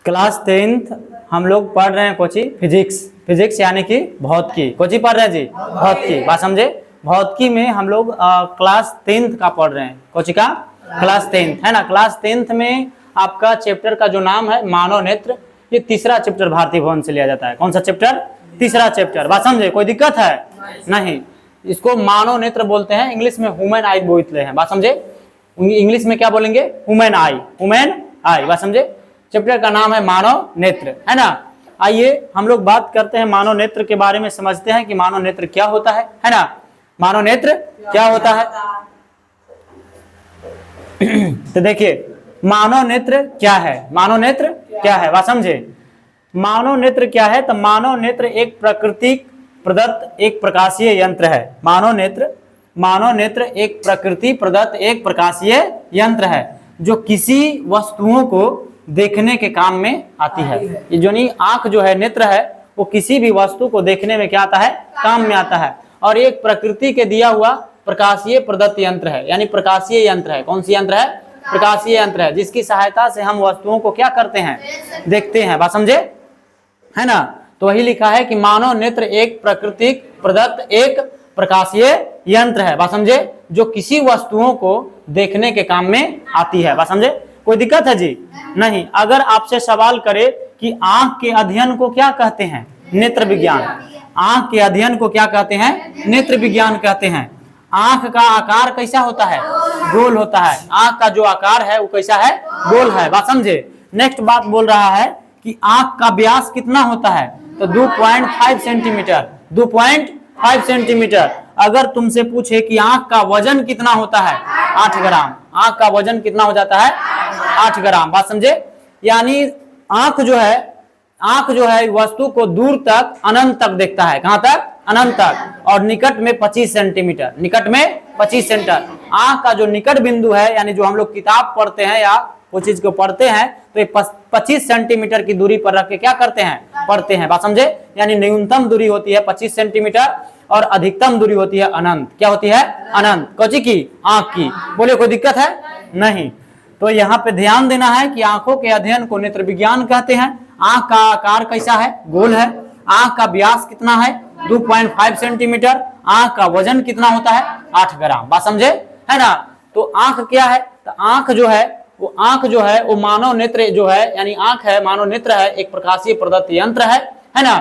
Class 10th हम लोग पढ़ रहे हैं कोची फिजिक्स यानी कि भौतिकी। कोची पढ़ रहे हैं जी? भौतिकी। बात समझे? भौतिकी में हम लोग क्लास 10th का पढ़ रहे हैं। कोची का? क्लास 10th है ना। क्लास 10th में आपका चैप्टर का जो नाम है मानव नेत्र, ये तीसरा चैप्टर भारतीय भवन से लिया जाता है। कौन सा चैप्टर? तीसरा चैप्टर। बात समझे? कोई दिक्कत है? नहीं। इसको मानव नेत्र बोलते हैं, इंग्लिश में ह्यूमन आई बोलते हैं। बात समझे? इंग्लिश में क्या बोलेंगे? ह्यूमन आई, ह्यूमन आई। बात समझे? चैप्टर का नाम है मानव नेत्र, है ना। आइए हम लोग बात करते हैं मानव नेत्र के बारे में, समझते हैं कि मानव नेत्र क्या होता है ना। मानव नेत्र क्या होता है? तो देखिए मानव नेत्र क्या है, मानव नेत्र क्या है, बात समझे। मानव नेत्र क्या है? तो मानव नेत्र एक प्राकृतिक प्रदत्त एक प्रकाशीय यंत्र है। मानव नेत्र एक प्रकृति प्रदत्त एक प्रकाशीय यंत्र है जो किसी वस्तुओं को देखने के काम में आती है। ये जो नहीं आंख जो है, नेत्र है, वो किसी भी वस्तु को देखने में क्या आता है? काम में आता है। और एक प्रकृति के दिया हुआ प्रकाशीय प्रदत्त यंत्र है, यानी प्रकाशीय यंत्र है। कौन सी यंत्र है? प्रकाशीय यंत्र है, जिसकी सहायता से हम वस्तुओं को क्या करते हैं? देखते हैं। बात समझे? है ना। तो वही लिखा है कि मानव नेत्र एक प्राकृतिक प्रदत्त एक प्रकाशीय यंत्र है। बात समझे? जो किसी वस्तुओं को देखने के काम में आती है। बात समझे? कोई दिक्कत है जी? नहीं। अगर आपसे सवाल करे कि आंख के अध्ययन को क्या कहते हैं? नेत्र विज्ञान। आंख के अध्ययन को क्या कहते हैं? नेत्र विज्ञान कहते हैं। आंख का आकार कैसा होता है? गोल होता है। आंख का जो आकार है वो कैसा है? गोल है। बात समझे? नेक्स्ट बात बोल रहा है कि आंख का व्यास कितना होता है? तो 2.5 सेंटीमीटर। 2.5 सेंटीमीटर। अगर तुमसे पूछे कि आंख का वजन कितना होता है? 8 ग्राम। आंख का वजन कितना हो जाता है? 8 ग्राम। बात समझे? यानी आंख जो है वस्तु को दूर तक अनंत तक देखता है। कहां तक? अनंत तक। और निकट में 25 सेंटीमीटर। निकट में 25 सेंटीमीटर। आंख का जो निकट बिंदु है, यानी जो हम लोग किताब पढ़ते हैं या वो चीज को पढ़ते हैं, तो ये 25 सेंटीमीटर की दूरी पर रख के क्या करते हैं? पढ़ते हैं। बात समझे? यानी न्यूनतम दूरी होती है 25 सेंटीमीटर और अधिकतम दूरी होती है अनंत। क्या होती है? अनंत। कौची की? आंख की। बोले कोई दिक्कत है? नहीं। तो यहाँ पे ध्यान देना है कि आंखों के अध्ययन को नेत्र विज्ञान कहते हैं। आंख का आकार कैसा है? गोल है। आंख का व्यास कितना है? 2.5 सेंटीमीटर। आंख का वजन कितना होता है? 8 ग्राम। बात समझे? है ना। तो आंख क्या है? तो आंख जो है वो मानव नेत्र जो है, यानी आंख है, मानव नेत्र है, एक प्रकाशीय प्रदत्त यंत्र है ना।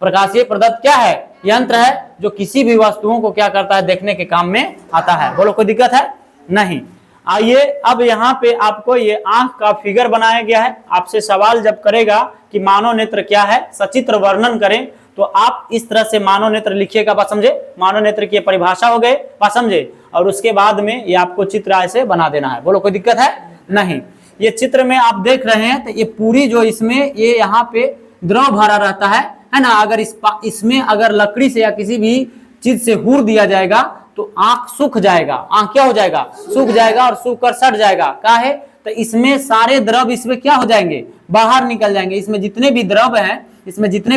प्रकाशीय प्रदत्त क्या है? यंत्र है जो किसी भी वस्तुओं को क्या करता है? देखने के काम में आता है। बोलो कोई दिक्कत है? नहीं। आइए अब यहाँ पे आपको ये आंख का फिगर बनाया गया है। आपसे सवाल जब करेगा कि मानव नेत्र क्या है, सचित्र वर्णन करें, तो आप इस तरह से मानव नेत्र लिखिएगा। बात समझे? मानव नेत्र की परिभाषा हो गई। बात समझे? और उसके बाद में ये आपको चित्र ऐसे बना देना है। बोलो कोई दिक्कत है? नहीं। ये चित्र में आप देख रहे हैं तो ये पूरी जो इसमें ये यहाँ पे द्रव भरा रहता है ना। अगर इसमें अगर लकड़ी से या किसी भी चीज से हूर दिया जाएगा तो आंख सूख जाएगा। आंख क्या हो जाएगा? सूख जाएगा और सूख कर सट जाएगा। क्या है? तो इसमें सारे द्रव इसमें क्या हो जाएंगे? बाहर निकल जाएंगे। इसमें जितने भी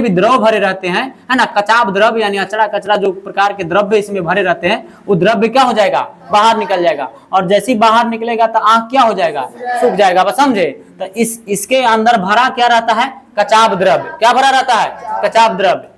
द्रव भरे रहते हैं, है ना, कचाब द्रव यानी अचड़ा कचरा जो प्रकार के द्रव्य इसमें भरे रहते हैं, वो द्रव्य क्या हो जाएगा? बाहर निकल जाएगा। और जैसे ही बाहर निकलेगा तो आंख क्या हो जाएगा? सूख जाएगा। बस समझे? तो इसके अंदर भरा क्या रहता है? कचाब द्रव्य। क्या भरा रहता है? कचाब द्रव्य।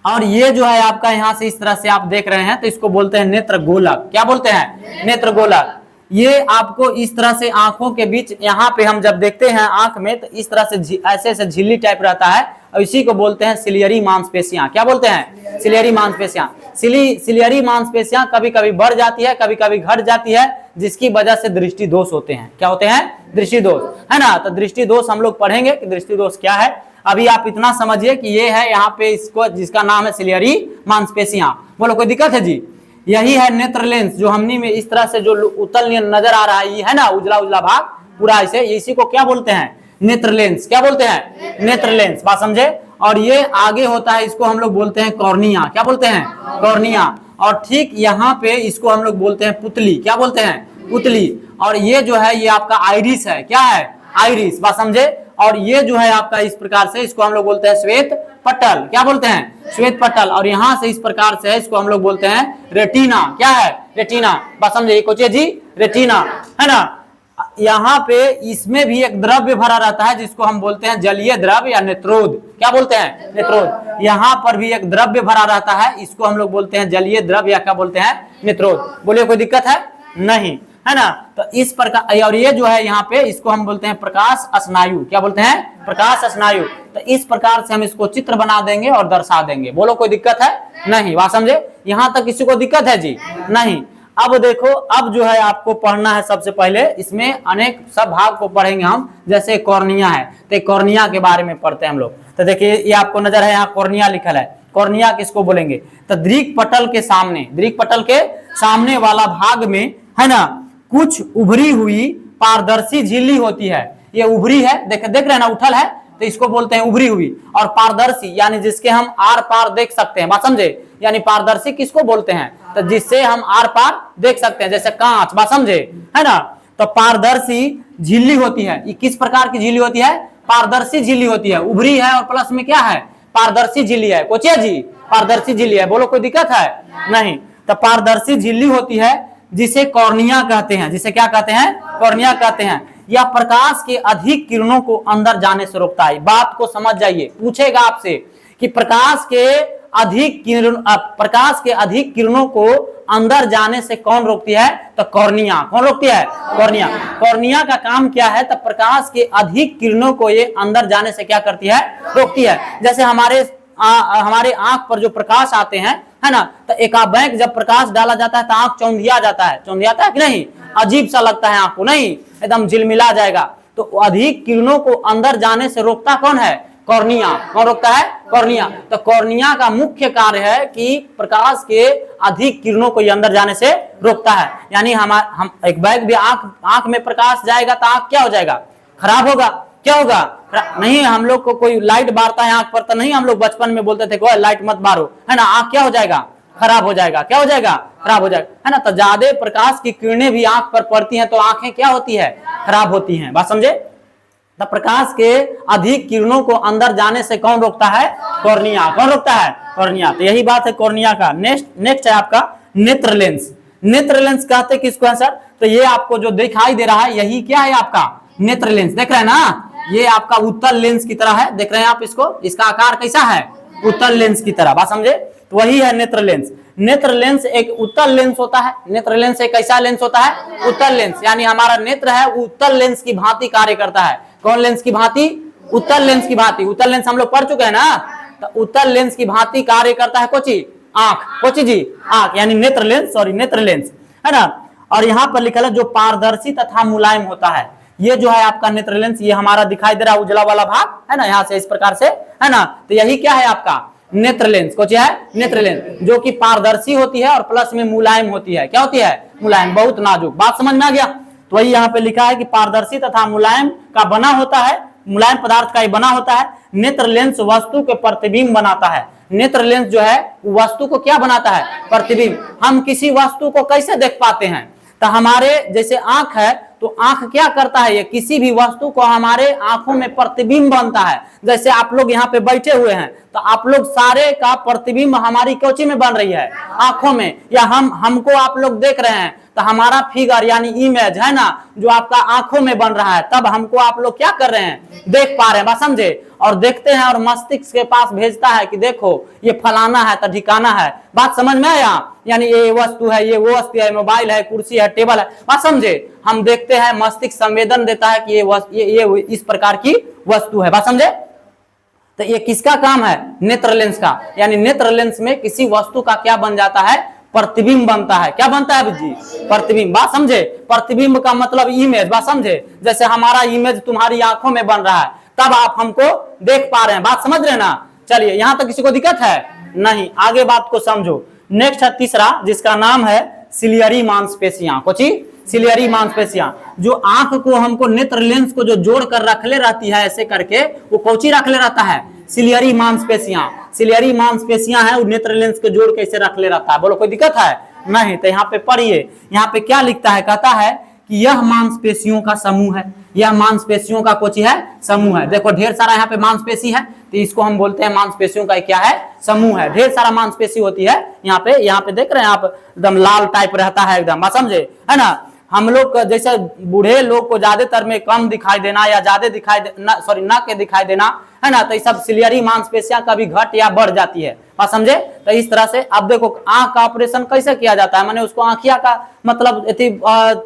और ये जो है आपका यहाँ से इस तरह से आप देख रहे हैं, तो इसको बोलते हैं नेत्र गोलक। क्या बोलते हैं? नेत्र गोलक। ये आपको इस तरह से आंखों के बीच, यहाँ पे हम जब देखते हैं आंख में, तो इस तरह से ऐसे झिल्ली टाइप रहता है, और इसी को बोलते हैं सिलियरी मांसपेशियां। क्या बोलते हैं? सिलियरी मांसपेशियां। सिलियरी मांसपेशियां कभी कभी बढ़ जाती है, कभी कभी घट जाती है, जिसकी वजह से दृष्टि दोष होते हैं। क्या होते हैं? दृष्टि दोष, है ना। तो दृष्टि दोष हम लोग पढ़ेंगे कि दृष्टि दोष क्या है। अभी आप इतना समझिए कि ये है यहाँ पे इसको, जिसका नाम है सिलियरी मांसपेशियां। बोलो कोई दिक्कत है जी? यही है नेत्र लेंस, जो हमनी में इस तरह से जो उत्तल नजर आ रहा है, ये है ना, उजला उजला भाग पूरा ऐसे, इसी को क्या बोलते हैं? नेत्र लेंस। क्या बोलते हैं? नेत्र लेंस। बात समझे? और ये आगे होता है, इसको हम लोग बोलते हैं कॉर्निया। क्या बोलते हैं? कॉर्निया। और ठीक यहाँ पे इसको हम लोग बोलते हैं पुतली। क्या बोलते हैं? पुतली। और ये जो है ये आपका आइरिस है। क्या है? आइरिस। बात समझे? और ये जो है आपका इस प्रकार से, इसको हम लोग बोलते हैं श्वेत पटल। क्या बोलते हैं? श्वेत पटल। और यहाँ से इस प्रकार से है, इसको हम लोग बोलते हैं रेटिना। क्या है? रेटिना। बात समझे कोचिया जी? रेटिना है ना। यहाँ पे इसमें भी एक द्रव्य भरा रहता है जिसको हम बोलते हैं जलीय द्रव्य या नेत्रोद। क्या बोलते हैं? नेत्रोद। यहाँ पर भी एक द्रव्य भरा रहता है, इसको हम लोग बोलते हैं जलीय द्रव्य या क्या बोलते हैं? नेत्रोद। बोलिए कोई दिक्कत है? नहीं, है ना। तो इस प्रकार, और ये जो है यहाँ पे इसको हम बोलते हैं प्रकाश स्नायु। क्या बोलते हैं? प्रकाश स्नायु। तो इस प्रकार से हम इसको चित्र बना देंगे और दर्शा देंगे। बोलो कोई दिक्कत है? नहीं। बात समझे? यहाँ तक किसी को दिक्कत है जी? नहीं। अब देखो, अब जो है आपको पढ़ना है सबसे पहले, इसमें अनेक सब भाग को पढ़ेंगे हम। जैसे कॉर्निया है, तो कॉर्निया के बारे में पढ़ते हैं हम लोग। तो देखिए ये आपको नजर है, यहाँ कॉर्निया लिखल है। कॉर्निया किसको बोलेंगे? तो दृक पटल के सामने, दृक पटल के सामने वाला भाग में, है ना, कुछ उभरी हुई पारदर्शी झिल्ली होती है। ये उभरी है, देख रहे हैं ना, उठल है, तो इसको बोलते हैं उभरी हुई। और पारदर्शी यानी जिसके हम आर पार देख सकते हैं। बात समझे? यानी पारदर्शी किसको बोलते हैं? तो जिससे हम आर पार देख सकते हैं, जैसे कांच। बात समझे? है ना। तो पारदर्शी झिल्ली होती है। ये किस प्रकार की झिल्ली होती है? पारदर्शी झिल्ली होती है। उभरी है और प्लस में क्या है? पारदर्शी झिल्ली है। कोचिया जी, पारदर्शी झिल्ली है। बोलो कोई दिक्कत है? नहीं। तो पारदर्शी झिल्ली होती है जिसे कॉर्निया कहते हैं। जिसे क्या कहते हैं? कॉर्निया कहते हैं। यह प्रकाश के अधिक किरणों को अंदर जाने से रोकता है। बात को समझ जाइए, पूछेगा आपसे कि प्रकाश के अधिक किरणों को अंदर जाने से कौन रोकती है? तो कॉर्निया। कौन रोकती है? कॉर्निया। कॉर्निया का काम क्या है? तो प्रकाश के अधिक किरणों को ये अंदर जाने से क्या करती है? रोकती है। जैसे हमारे आंख पर जो प्रकाश आते हैं, है ना, तो एकाबैंक जब प्रकाश डाला जाता है तो आंख चौंधिया जाता है। चौंधियाता है कि नहीं? अजीब सा लगता है आंख को, नहीं, एकदम झिलमिला जाएगा। तो अधिक किरणों को अंदर जाने से रोकता कौन है? कॉर्निया। कौन रोकता है? कॉर्निया। तो कॉर्निया का मुख्य कार्य है कि प्रकाश के अधिक किरणों को अंदर जाने से रोकता है। यानी हम एक बैग भी आंख में प्रकाश जाएगा तो आंख क्या हो जाएगा? खराब होगा। क्या होगा? नहीं, हम लोग को कोई लाइट बारता है आंख पर तो नहीं हम लोग बचपन में बोलते थे कोई लाइट मत बारो, है ना, आंख क्या हो जाएगा? खराब हो जाएगा। क्या हो जाएगा? खराब हो जाएगा, है ना। तो ज्यादा प्रकाश की किरणें भी आंख पर पड़ती हैं तो आंखें क्या होती है? खराब होती हैं। बात समझे? तो प्रकाश के अधिक किरणों को अंदर जाने से कौन रोकता है? कॉर्निया। कौन रोकता है? कॉर्निया। तो यही बात है कॉर्निया का। नेक्स्ट है आपका नेत्र लेंस। नेत्र लेंस कहते किसको है सर? तो ये आपको जो दिखाई दे रहा है यही क्या है? आपका नेत्र लेंस। देख रहे हैं ना, ये आपका उत्तल लेंस की तरह है। देख रहे हैं आप इसको? इसका आकार कैसा है? उत्तल लेंस की तरह। बात समझे? तो वही है नेत्र लेंस। नेत्र लेंस एक उत्तल लेंस होता है। नेत्र लेंस एक कैसा लेंस होता है? उत्तल लेंस। यानी हमारा नेत्र है उत्तल लेंस की भांति कार्य करता है। कौन लेंस की भांति? उत्तल लेंस की भांति। उत्तल लेंस हम लोग पढ़ चुके हैं ना। तो उत्तल लेंस की भांति कार्य करता है कोची? आंख। कोची जी? आंख। यानी नेत्र लेंस, सॉरी नेत्र लेंस, है ना। और यहाँ पर लिखा है जो पारदर्शी तथा मुलायम होता है। ये जो है आपका नेत्र लेंस, ये हमारा दिखाई दे रहा है उजला वाला भाग, है ना, यहाँ से इस प्रकार से, है ना। तो यही क्या है आपका? नेत्र लेंस। कुछ है नेत्र लेंस, जो कि पारदर्शी होती है और प्लस में मुलायम होती है। क्या होती है? मुलायम, बहुत नाजुक। बात समझ में आ गया? तो वही यहाँ पे लिखा है कि पारदर्शी तथा मुलायम का बना होता है, मुलायम पदार्थ का ही बना होता है। नेत्र लेंस वस्तु के प्रतिबिंब बनाता है। नेत्र लेंस जो है वस्तु को क्या बनाता है? प्रतिबिंब। हम किसी वस्तु को कैसे देख पाते हैं? तो हमारे जैसे आंख है, तो आंख क्या करता है? ये किसी भी वस्तु को हमारे आंखों में प्रतिबिंब बनता है। जैसे आप लोग यहाँ पे बैठे हुए हैं तो आप लोग सारे का प्रतिबिंब हमारी कोची में बन रही है? आंखों में। या हमको आप लोग देख रहे हैं तो हमारा फिगर यानी इमेज है ना, जो आपका आंखों में बन रहा है, तब हमको आप लोग क्या कर रहे हैं? देख पा रहे हैं। बात समझे? और देखते हैं और मस्तिष्क के पास भेजता है कि देखो ये फलाना है तो ठिकाना है। बात समझ में आया? यानी ये वस्तु है, ये वो वस्तु है, मोबाइल है, कुर्सी है, टेबल है। बात समझे? हम देखते हैं, मस्तिष्क संवेदन देता है कि ये इस प्रकार की वस्तु है। बात समझे? तो ये किसका काम है? नेत्र लेंस का। यानी नेत्र लेंस में किसी वस्तु का क्या बन जाता है? प्रतिबिंब बनता है। क्या बनता है जी? प्रतिबिंब। बात समझे? प्रतिबिंब का मतलब इमेज। बात समझे? जैसे हमारा इमेज तुम्हारी आंखों में बन रहा है, तब आप हमको देख पा रहे हैं। बात समझ रहे ना? चलिए, यहां तक किसी को दिक्कत है? नहीं। आगे बात को समझो। नेक्स्ट है तीसरा, जिसका नाम है सिलियरी मांसपेशियां। कोची? सिलियरी मांसपेशियां। जो आंख को हमको नेत्र लेंस को जो जोड़ कर रखले रहती है ऐसे करके, वो कोची रखले रहता है? सिलियरी मांसपेशियां। सिलियरी मांसपेशियां है, वो नेत्र लेंस को जोड़ के इसे रखले रहता है। बोलो कोई दिक्कत है? नहीं। तो यहाँ पे पढ़िए, यहाँ पे क्या लिखता है? कहता है कि यह मांसपेशियों का समूह है, यह मांसपेशियों का कुछ है समूह है। देखो ढेर सारा यहाँ पे मांसपेशी है, तो इसको हम बोलते हैं मांसपेशियों का क्या है समूह है। ढेर सारा मांसपेशी होती है यहाँ पे देख रहे हैं आप, एकदम लाल टाइप रहता है एकदम, बात समझे, है ना। हम लोग जैसे बूढ़े लोग को ज्यादातर में कम दिखाई देना या ज्यादा दिखाई देना, सॉरी न के दिखाई देना, है ना, तो ये सब सिलियरी मांसपेशियां कभी घट या बढ़ जाती है, बात समझे। तो इस तरह से अब देखो आंख का ऑपरेशन कैसे किया जाता है, माने उसको आंखिया का मतलब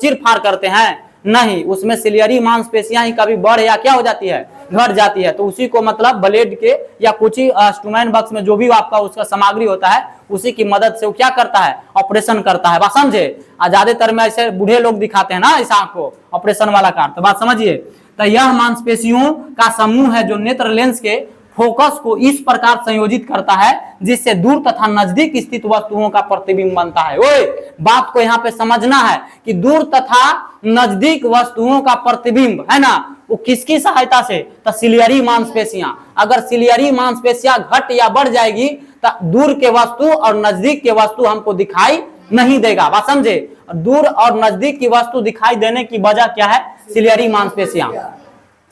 चीर फाड़ करते हैं नहीं, उसमें सिलियरी मांसपेशियां ही कभी बढ़ या क्या हो जाती है, घट जाती है। तो उसी को मतलब ब्लेड के या कुछ ही स्टूमेन बॉक्स में जो भी आपका उसका सामग्री होता है उसी की मदद से वो क्या करता है, ऑपरेशन करता है, बात समझे। ज्यादातर में ऐसे बूढ़े लोग दिखाते हैं ना इस आंख को ऑपरेशन वाला कार्ड, तो बात समझिए। तो यह मांसपेशियों का समूह है जो नेत्र लेंस के फोकस को इस प्रकार संयोजित करता है जिससे दूर तथा नजदीक स्थित वस्तुओं का प्रतिबिंब बनता है। ओए बात को यहाँ पे समझना है कि दूर तथा नजदीक वस्तुओं का प्रतिबिंब, है ना, वो किसकी सहायता से, तो सिलियरी मांसपेशियां। अगर सिलियरी मांसपेशियां घट या बढ़ जाएगी तो दूर के वस्तु और नजदीक के वस्तु हमको दिखाई नहीं देगा, बात समझे। दूर और नजदीक की वस्तु दिखाई देने की वजह क्या है, सिलियरी मांसपेशियां।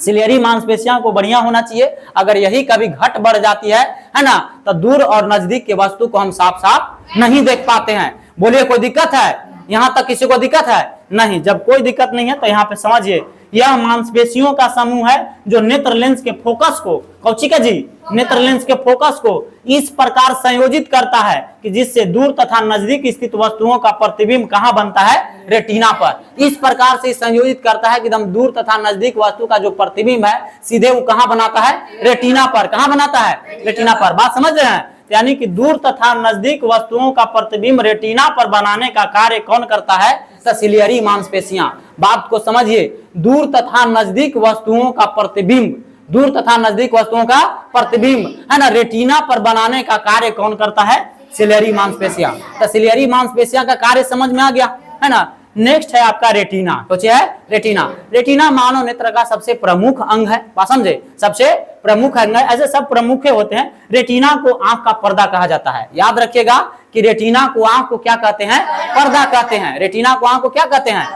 सिलियरी मांसपेशियां को बढ़िया होना चाहिए, अगर यही कभी घट बढ़ जाती है ना, तो दूर और नजदीक के वस्तु को हम साफ साफ नहीं देख पाते हैं। बोलिए कोई दिक्कत है, यहां तक किसी को दिक्कत है नहीं। जब कोई दिक्कत नहीं है तो यहाँ पे समझिए, यह मांसपेशियों का समूह है जो नेत्र लेंस के फोकस को, कौची का जी, नेत्र लेंस के फोकस को इस प्रकार संयोजित करता है कि जिससे दूर तथा नजदीक स्थित वस्तुओं का प्रतिबिंब कहां बनता है, रेटिना पर। इस प्रकार से संयोजित करता है कि एकदम दूर तथा नजदीक वस्तु का जो प्रतिबिंब है सीधे वो कहां बनाता है, रेटिना पर। कहां बनाता है, रेटिना पर, बात समझ रहे हैं। यानी कि दूर तथा नजदीक वस्तुओं का प्रतिबिंब रेटिना पर बनाने का कार्य कौन करता है, तो सिलियरी मांसपेशियां। बात को समझिए, दूर तथा नजदीक वस्तुओं का प्रतिबिंब, दूर तथा नजदीक वस्तुओं का प्रतिबिंब, है ना, रेटिना पर बनाने का कार्य कौन करता है, सिलियरी मांसपेशियां। तो सिलियरी मांसपेशियां का कार्य समझ में आ गया, है ना। नेक्स्ट है आपका रेटिना, सोचिए है रेटिना। रेटिना मानव नेत्र का सबसे प्रमुख अंग है, बात समझे, सबसे प्रमुख अंग है। ऐसे सब प्रमुख होते हैं। रेटिना को आंख का पर्दा कहा जाता है, याद रखिएगा कि रेटिना को आंख को क्या कहते हैं, पर्दा कहते हैं। रेटिना को आंख को क्या कहते हैं,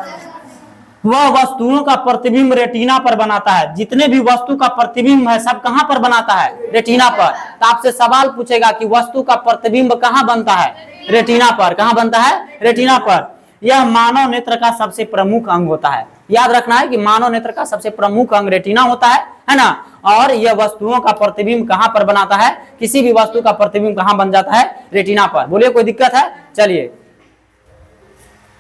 वह वस्तुओं का प्रतिबिंब रेटिना पर बनाता है। जितने भी वस्तु का प्रतिबिंब है सब कहां पर बनाता है, रेटिना पर। तो आपसे सवाल पूछेगा कि वस्तु का प्रतिबिंब कहां बनता है, रेटिना पर। कहां बनता है, रेटिना पर। यह मानव नेत्र का सबसे प्रमुख अंग होता है। याद रखना है कि मानव नेत्र का सबसे प्रमुख अंग रेटिना होता है ना। और यह वस्तुओं का प्रतिबिंब कहां पर बनाता है, किसी भी वस्तु का प्रतिबिंब कहां बन जाता है, रेटिना पर। बोलिए कोई दिक्कत है, चलिए